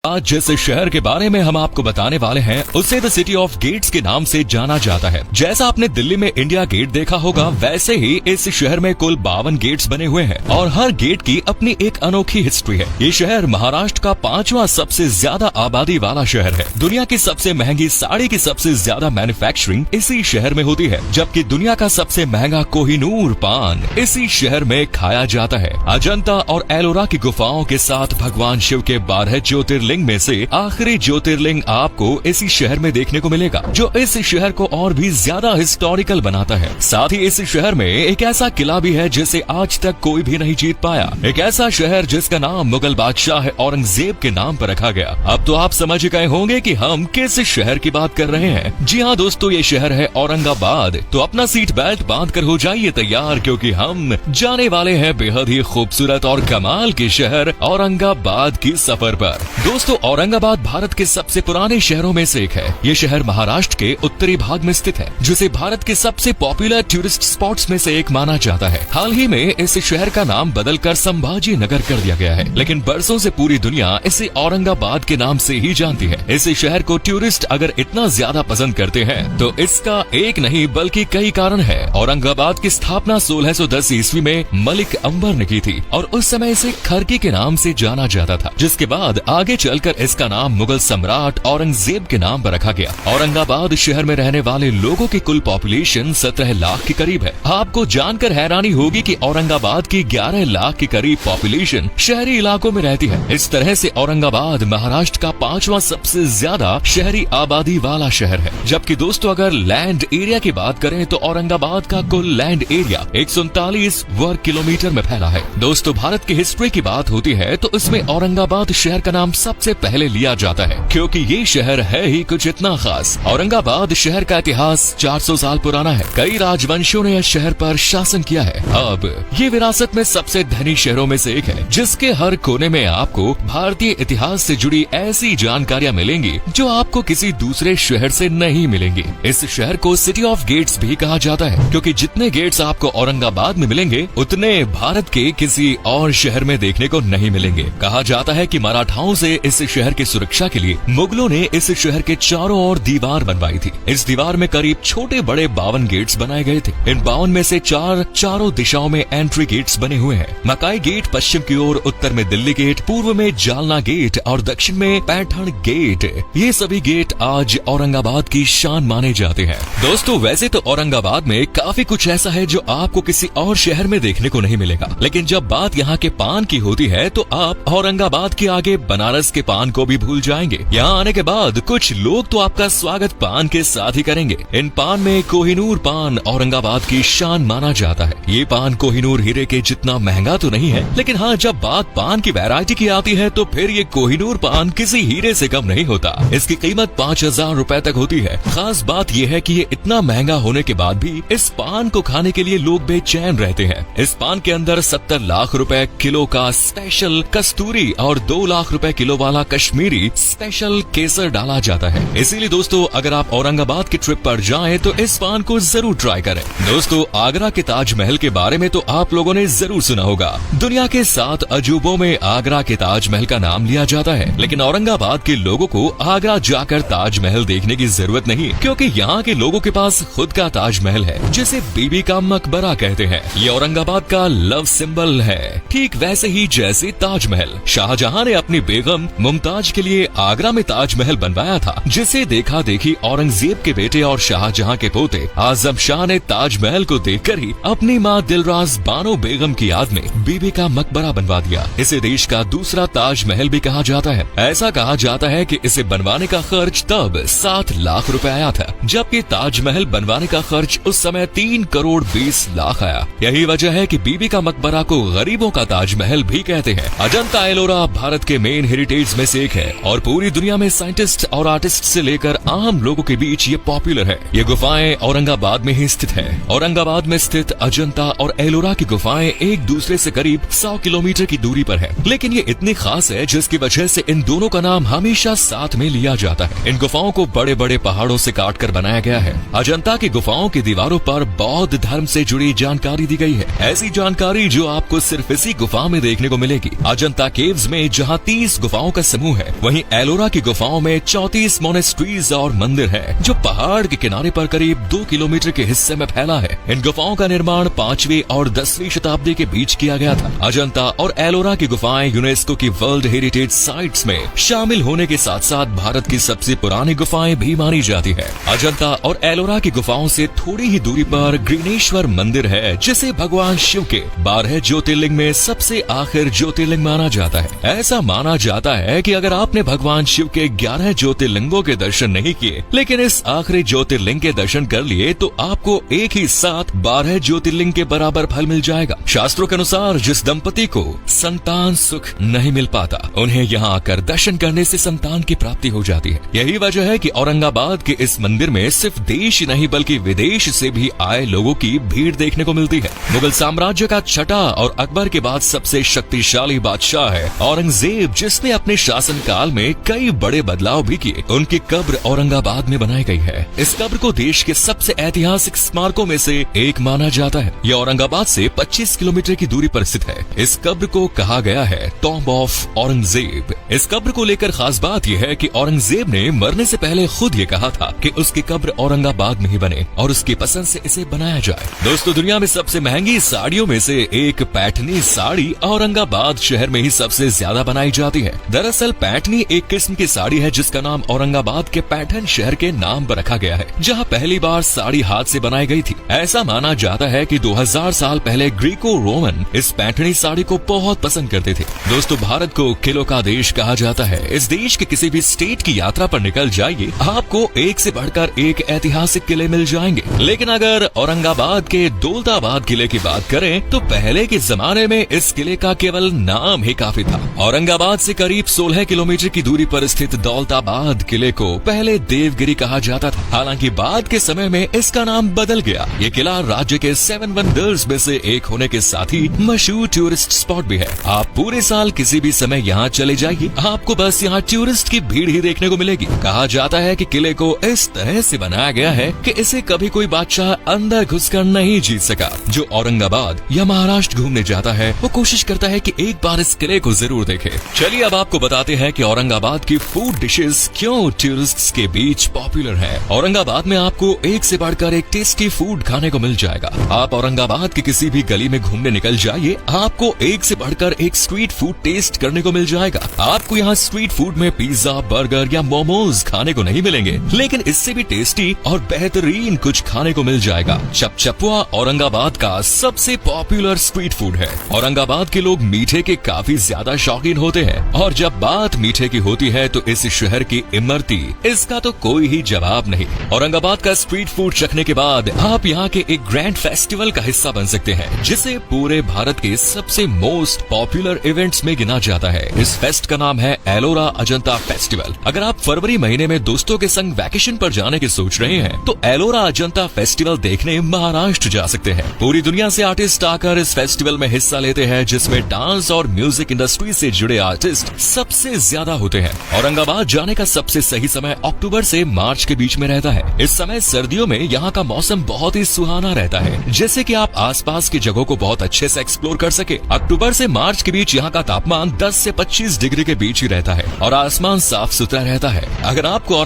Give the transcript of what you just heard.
आज जिस शहर के बारे में हम आपको बताने वाले हैं उसे द सिटी ऑफ गेट्स के नाम से जाना जाता है। जैसा आपने दिल्ली में इंडिया गेट देखा होगा, वैसे ही इस शहर में कुल 52 गेट्स बने हुए हैं और हर गेट की अपनी एक अनोखी हिस्ट्री है। ये शहर महाराष्ट्र का 5वां सबसे ज्यादा आबादी वाला शहर है। दुनिया की सबसे महंगी साड़ी की सबसे ज्यादा मैन्युफैक्चरिंग इसी शहर में होती है, जबकि दुनिया का सबसे महंगा कोहिनूर पान इसी शहर में खाया जाता है। अजंता और एलोरा की गुफाओं के साथ भगवान शिव के 12 ज्योतिर्लिंग में से आखिरी ज्योतिर्लिंग आपको इसी शहर में देखने को मिलेगा, जो इस शहर को और भी ज्यादा हिस्टोरिकल बनाता है। साथ ही इस शहर में एक ऐसा किला भी है जिसे आज तक कोई भी नहीं जीत पाया। एक ऐसा शहर जिसका नाम मुगल बादशाह औरंगजेब के नाम पर रखा गया। अब तो आप समझ गए होंगे कि हम किस शहर की बात कर रहे हैं। जी हाँ दोस्तों, ये शहर है औरंगाबाद। तो अपना सीट बेल्ट बांध कर हो जाइए तैयार, क्योंकि हम जाने वाले हैं बेहद ही खूबसूरत और कमाल के शहर औरंगाबाद की सफर पर। दोस्तों, औरंगाबाद भारत के सबसे पुराने शहरों में से एक है। ये शहर महाराष्ट्र के उत्तरी भाग में स्थित है, जिसे भारत के सबसे पॉपुलर टूरिस्ट स्पॉट्स में से एक माना जाता है। हाल ही में इस शहर का नाम बदलकर संभाजी नगर कर दिया गया है, लेकिन बरसों से पूरी दुनिया इसे औरंगाबाद के नाम से ही जानती है। इस शहर को टूरिस्ट अगर इतना ज्यादा पसंद करते हैं तो इसका एक नहीं बल्कि कई कारण है। औरंगाबाद की स्थापना 1610 ईस्वी में मलिक अंबर ने की थी और उस समय इसे खरकी के नाम से जाना जाता था, जिसके बाद आगे चलकर इसका नाम मुगल सम्राट औरंगजेब के नाम पर रखा गया। औरंगाबाद शहर में रहने वाले लोगों की कुल पॉपुलेशन 17 लाख के करीब है। आपको जानकर हैरानी होगी कि औरंगाबाद की 11 लाख के करीब पॉपुलेशन शहरी इलाकों में रहती है। इस तरह से औरंगाबाद महाराष्ट्र का 5वां सबसे ज्यादा शहरी आबादी वाला शहर है। जबकि दोस्तों, अगर लैंड एरिया की बात करें तो औरंगाबाद का कुल लैंड एरिया 139 वर्ग किलोमीटर में फैला है। दोस्तों, भारत की हिस्ट्री की बात होती है तो इसमें औरंगाबाद शहर का नाम सबसे पहले लिया जाता है, क्योंकि ये शहर है ही कुछ इतना खास। औरंगाबाद शहर का इतिहास 400 साल पुराना है। कई राजवंशों ने इस शहर पर शासन किया है। अब ये विरासत में सबसे धनी शहरों में से एक है, जिसके हर कोने में आपको भारतीय इतिहास से जुड़ी ऐसी जानकारियाँ मिलेंगी जो आपको किसी दूसरे शहर से नहीं मिलेंगी। इस शहर को सिटी ऑफ गेट्स भी कहा जाता है, क्योंकि जितने गेट्स आपको औरंगाबाद में मिलेंगे उतने भारत के किसी और शहर में देखने को नहीं मिलेंगे। कहा जाता है कि मराठाओं से इस शहर की सुरक्षा के लिए मुगलों ने इस शहर के चारों ओर दीवार बनवाई थी। इस दीवार में करीब छोटे बड़े 52 गेट्स बनाए गए थे। इन 52 में से चारों दिशाओं में एंट्री गेट्स बने हुए हैं। मकाई गेट पश्चिम की ओर, उत्तर में दिल्ली गेट, पूर्व में जालना गेट और दक्षिण में पैठण गेट। ये सभी गेट आज औरंगाबाद की शान माने जाते हैं। दोस्तों, वैसे तो औरंगाबाद में काफी कुछ ऐसा है जो आपको किसी और शहर में देखने को नहीं मिलेगा, लेकिन जब बात यहाँ के पान की होती है तो आप औरंगाबाद के आगे बनारस के पान को भी भूल जाएंगे। यहाँ आने के बाद कुछ लोग तो आपका स्वागत पान के साथ ही करेंगे। इन पान में कोहिनूर पान औरंगाबाद की शान माना जाता है। ये पान कोहिनूर हीरे के जितना महंगा तो नहीं है, लेकिन हाँ, जब बात पान की वैरायटी की आती है तो फिर ये कोहिनूर पान किसी हीरे से कम नहीं होता। इसकी कीमत 5000 रुपए तक होती है। खास बात यह है कि ये इतना महंगा होने के बाद भी इस पान को खाने के लिए लोग बेचैन रहते हैं। इस पान के अंदर 70 लाख रुपए किलो का स्पेशल कस्तूरी और 2 लाख रुपए किलो वाला कश्मीरी स्पेशल केसर डाला जाता है। इसीलिए दोस्तों, अगर आप औरंगाबाद की ट्रिप पर जाएं तो इस पान को जरूर ट्राई करें। दोस्तों, आगरा के ताजमहल के बारे में तो आप लोगों ने जरूर सुना होगा। दुनिया के 7 अजूबों में आगरा के ताजमहल का नाम लिया जाता है, लेकिन औरंगाबाद के लोगों को आगरा जाकर ताजमहल देखने की जरूरत नहीं, क्योंकि यहाँ के लोगों के पास खुद का ताजमहल है, जिसे बीबी का मकबरा कहते हैं। ये औरंगाबाद का लव सिंबल है, ठीक वैसे ही जैसे ताजमहल। शाहजहां ने अपनी बेगम मुमताज के लिए आगरा में ताजमहल बनवाया था, जिसे देखा देखी औरंगजेब के बेटे और शाहजहां के पोते आजम शाह ने ताजमहल को देखकर ही अपनी माँ दिलराज बानो बेगम की याद में बीबी का मकबरा बनवा दिया। इसे देश का दूसरा ताजमहल भी कहा जाता है। ऐसा कहा जाता है कि इसे बनवाने का खर्च तब 7 लाख रुपए आया था, जबकि ताजमहल बनवाने का खर्च उस समय 3 करोड़ 20 लाख आया। यही वजह है कि बीबी का मकबरा को गरीबों का ताजमहल भी कहते हैं। अजंता एलोरा भारत के मेन हेरिटेज में से एक है और पूरी दुनिया में साइंटिस्ट और आर्टिस्ट से लेकर आम लोगों के बीच ये पॉपुलर है। ये गुफाएं औरंगाबाद में ही स्थित है। औरंगाबाद में स्थित अजंता और एलोरा की गुफाएं एक दूसरे से करीब 100 किलोमीटर की दूरी पर है, लेकिन ये इतनी खास है जिसकी वजह से इन दोनों का नाम हमेशा साथ में लिया जाता है। इन गुफाओं को बड़े बड़े पहाड़ों से काट कर बनाया गया है। अजंता की गुफाओं की दीवारों पर बौद्ध धर्म से जुड़ी जानकारी दी गई है, ऐसी जानकारी जो आपको सिर्फ इसी गुफा में देखने को मिलेगी। अजंता केव्स में जहाँ 30 गुफाओं का समूह है। वहीं एलोरा की गुफाओं में 34 मोनेस्ट्रीज और मंदिर है जो पहाड़ के किनारे पर करीब 2 किलोमीटर के हिस्से में फैला है। इन गुफाओं का निर्माण 5वीं और 10वीं शताब्दी के बीच किया गया था। अजंता और एलोरा की गुफाएं यूनेस्को की वर्ल्ड हेरिटेज साइट्स में शामिल होने के साथ साथ भारत की सबसे पुरानी गुफाएं भी मानी जाती है। अजंता और एलोरा की गुफाओं से थोड़ी ही दूरी पर ग्रीनेश्वर मंदिर है जिसे भगवान शिव के 12 ज्योतिर्लिंग में सबसे आखिर ज्योतिर्लिंग माना जाता है। ऐसा माना जाता है कि अगर आपने भगवान शिव के 11 ज्योतिर्लिंगों के दर्शन नहीं किए लेकिन इस आखिरी ज्योतिर्लिंग के दर्शन कर लिए तो आपको एक ही साथ 12 ज्योतिर्लिंग के बराबर फल मिल जाएगा। शास्त्रों के अनुसार जिस दंपति को संतान सुख नहीं मिल पाता उन्हें यहाँ आकर दर्शन करने से संतान की प्राप्ति हो जाती है। यही वजह है कि औरंगाबाद के इस मंदिर में सिर्फ देश ही नहीं बल्कि विदेश से भी आए लोगों की भीड़ देखने को मिलती है। मुगल साम्राज्य का छठा और अकबर के बाद सबसे शक्तिशाली बादशाह है औरंगजेब, जिसने अपने शासन काल में कई बड़े बदलाव भी किए। उनकी कब्र औरंगाबाद में बनाई गई है। इस कब्र को देश के सबसे ऐतिहासिक स्मारकों में से एक माना जाता है। यह औरंगाबाद से 25 किलोमीटर की दूरी पर स्थित है। इस कब्र को कहा गया है टॉम्ब ऑफ औरंगजेब। इस कब्र को लेकर खास बात यह है कि औरंगजेब ने मरने से पहले खुद ये कहा था कि उसकी कब्र औरंगाबाद में ही बने और उसकी पसंद से इसे बनाया जाए। दोस्तों, दुनिया में सबसे महंगी साड़ियों में से एक पैठनी साड़ी औरंगाबाद शहर में ही सबसे ज्यादा बनाई जाती है। दरअसल पैठनी एक किस्म की साड़ी है जिसका नाम औरंगाबाद के पैठन शहर के नाम पर रखा गया है, जहां पहली बार साड़ी हाथ से बनाई गई थी। ऐसा माना जाता है कि 2000 साल पहले ग्रीको रोमन इस पैठनी साड़ी को बहुत पसंद करते थे। दोस्तों, भारत को किलों का देश कहा जाता है। इस देश के किसी भी स्टेट की यात्रा पर निकल जाइए, आपको एक से बढ़कर एक ऐतिहासिक किले मिल जाएंगे। लेकिन अगर औरंगाबाद के दौलताबाद किले की बात करें तो पहले के जमाने में इस किले का केवल नाम ही काफी था। औरंगाबाद से करीब 16 किलोमीटर की दूरी पर स्थित दौलताबाद किले को पहले देवगिरी कहा जाता था। हालांकि बाद के समय में इसका नाम बदल गया। ये किला राज्य के 7 वंडर्स में से एक होने के साथ ही मशहूर टूरिस्ट स्पॉट भी है। आप पूरे साल किसी भी समय यहाँ चले जाइए, आपको बस यहाँ टूरिस्ट की भीड़ ही देखने को मिलेगी। कहा जाता है कि किले को इस तरह से बनाया गया है कि इसे कभी कोई बादशाह अंदर घुसकर नहीं जीत सका। जो औरंगाबाद या महाराष्ट्र घूमने जाता है वो कोशिश करता है कि एक बार इस किले को जरूर देखे। चलिए अब आपको बताते हैं कि औरंगाबाद की फूड डिशेस क्यों टूरिस्ट्स के बीच पॉपुलर है। औरंगाबाद में आपको एक से बढ़कर एक टेस्टी फूड खाने को मिल जाएगा। आप औरंगाबाद की किसी भी गली में घूमने निकल जाइए, आपको एक से बढ़कर एक स्ट्रीट फूड टेस्ट करने को मिल जाएगा। आपको यहाँ स्ट्रीट फूड में पिज्जा, बर्गर या मोमोज खाने को नहीं मिलेंगे, लेकिन इससे भी टेस्टी और बेहतरीन कुछ खाने को मिल जाएगा। चपचपुआ औरंगाबाद का सबसे पॉपुलर स्ट्रीट फूड है। औरंगाबाद के लोग मीठे के काफी ज्यादा शौकीन होते हैं और जब बात मीठे की होती है तो इस शहर की इमरती इसका तो कोई ही जवाब नहीं। औरंगाबाद का स्ट्रीट फूड चखने के बाद आप यहाँ के एक ग्रैंड फेस्टिवल का हिस्सा बन सकते हैं, जिसे पूरे भारत के सबसे मोस्ट पॉपुलर इवेंट्स में गिना जाता है। इस फेस्ट का नाम है एलोरा अजंता फेस्टिवल। अगर आप फरवरी महीने में दोस्तों के संग वैकेशन पर जाने की सोच रहे हैं तो एलोरा अजंता फेस्टिवल देखने महाराष्ट्र जा सकते हैं। पूरी दुनिया से आर्टिस्ट आकर इस फेस्टिवल में हिस्सा लेते हैं, जिसमें डांस और म्यूजिक इंडस्ट्री से जुड़े आर्टिस्ट सबसे ज्यादा होते हैं। औरंगाबाद जाने का सबसे सही समय अक्टूबर से मार्च के बीच में रहता है। इस समय सर्दियों में यहाँ का मौसम बहुत ही सुहाना रहता है, जैसे कि आप आसपास की जगहों को बहुत अच्छे से एक्सप्लोर कर सके। अक्टूबर से मार्च के बीच यहाँ का तापमान 10 से 25 डिग्री के बीच ही रहता है और आसमान साफ सुथरा रहता है। अगर आपको